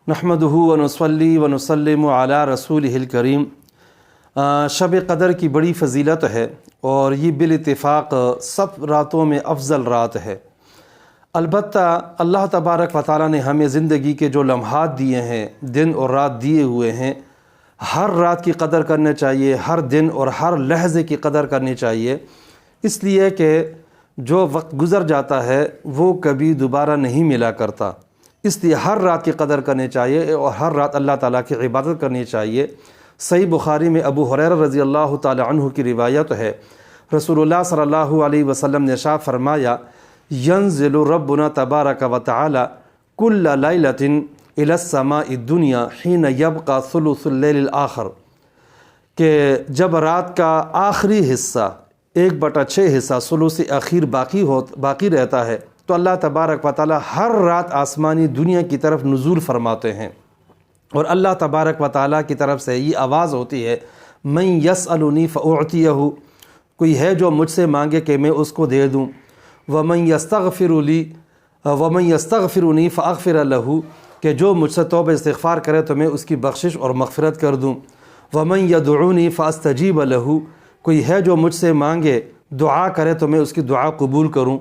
नहमदुहु व नसल्ली व नसल्लिमु अला रसूलिहिल करीम। शब क़दर की बड़ी फ़जीलत है और ये बिल-इत्तिफ़ाक़ सब रातों में अफ़ज़ल रात है। अलबत्ता अल्लाह तबारक व तआला ने हमें ज़िंदगी के जो लम्हात दिए हैं, दिन और रात दिए हुए हैं, हर रात की कदर करनी चाहिए, हर दिन और हर लहज़े की कदर करनी चाहिए, इसलिए कि जो वक्त गुज़र जाता है वो कभी दोबारा नहीं मिला करता। इसलिए हर रात की कदर करनी चाहिए और हर रात अल्लाह ताला की इबादत करनी चाहिए। सही बुखारी में अबू हुरैरा रज़ी अल्लाह ताला अन्हु की रिवायत है, रसूलुल्लाह सल्लल्लाहु अलैहि वसल्लम ने इरशाद फरमाया, यंज़िलु रब्बुना तबारक व तआला कुल्ल लैलतिन इला समाई दुनिया हीन यबका सुलुसुल लैलिल आखिर, कि जब रात का आखिरी हिस्सा 1/6 हिस्सा सुलुस आखिर बाकी रहता है तो अल्लाह तबारक व तआला हर रात आसमानी दुनिया की तरफ नुज़ूल फरमाते हैं और अल्लाह तबारक व तआला की तरफ से ये आवाज़ होती है, मन यसअलुनी फ़उअतियहु, कोई है जो मुझसे मांगे कि मैं उसको दे दूँ, वमन यस्तग़फिरुनी फ़अग़फ़िर लहू, कि जो मुझसे तौबा इस्तिग़फ़ार करे तो मैं उसकी बख्शिश और मग़फ़िरत कर दूँ, वमन यदउनी फ़अस्तजीब लहू, कोई है जो मुझसे मांगे दुआ करे तो मैं उसकी दुआ कबूल करूँ।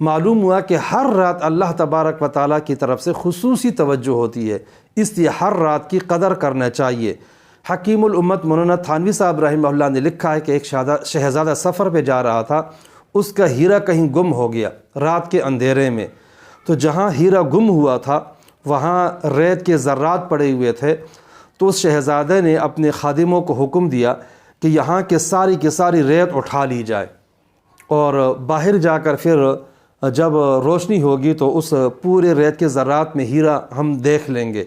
मालूम हुआ कि हर रात अल्लाह तबारक व तआला की तरफ से खुसूसी तवज्जो होती है, इसलिए हर रात की कदर करना चाहिए। हकीमुल उम्मत मौलाना थानवी साहब रहमतुल्लाह ने लिखा है कि एक शहज़ादा सफ़र पे जा रहा था, उसका हीरा कहीं गुम हो गया रात के अंधेरे में। तो जहाँ हीरा गुम हुआ था वहाँ रेत के ज़र्रात पड़े हुए थे, तो उस शहज़ादे ने अपने खादिमों को हुक्म दिया कि यहाँ के सारी रेत उठा ली जाए और बाहर जाकर फिर जब रोशनी होगी तो उस पूरे रेत के ज़र्रात में हीरा हम देख लेंगे।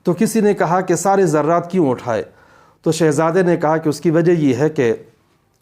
तो किसी ने कहा कि सारे ज़र्रात क्यों उठाए? तो शहज़ादे ने कहा कि उसकी वजह यह है कि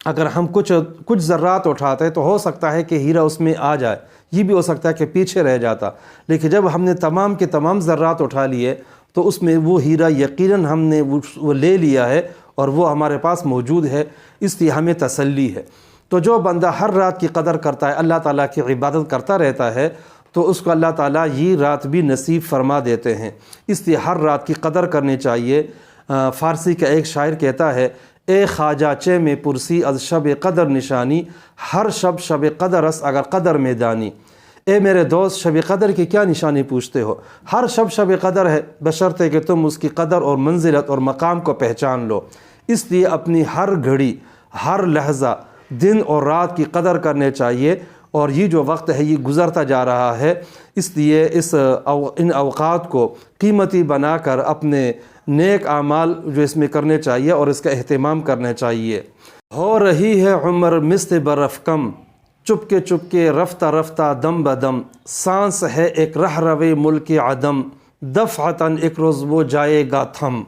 अगर हम कुछ ज़र्रात उठाते हैं तो हो सकता है कि हीरा उसमें आ जाए, ये भी हो सकता है कि पीछे रह जाता, लेकिन जब हमने तमाम के तमाम ज़र्रात उठा लिए तो उसमें वो हीरा यकीनन हमने वो ले लिया है और वो हमारे पास मौजूद है, इसलिए हमें तसल्ली है। तो जो बंदा हर रात की कदर करता है, अल्लाह ताला की इबादत करता रहता है, तो उसको अल्लाह ताला ये रात भी नसीब फरमा देते हैं, इसलिए हर रात की कदर करनी चाहिए। फ़ारसी का एक शायर कहता है, ए ख्वाजा चे में पुरसी अज शब कदर निशानी, हर शब कदर अस अगर कदर में दानी। ए मेरे दोस्त, शब कदर की क्या निशानी पूछते हो? हर शब कदर है, बशर्ते कि तुम उसकी कदर और मंजिलत और मकाम को पहचान लो। इसलिए अपनी हर घड़ी, हर लहज़ा, दिन और रात की कदर करने चाहिए। और ये जो वक्त है ये गुज़रता जा रहा है, इसलिए इन अवकात को कीमती बनाकर अपने नेक आमाल जो इसमें करने चाहिए और इसका एहतमाम करना चाहिए। हो रही है उम्र मिस्ल बर्फ़ कम, चुपके चुपके रफ्ता रफ्ता दम बदम, सांस है एक रह रवे मुल्क अदम, दफ़अतन एक रोज़ वो जाएगा थम।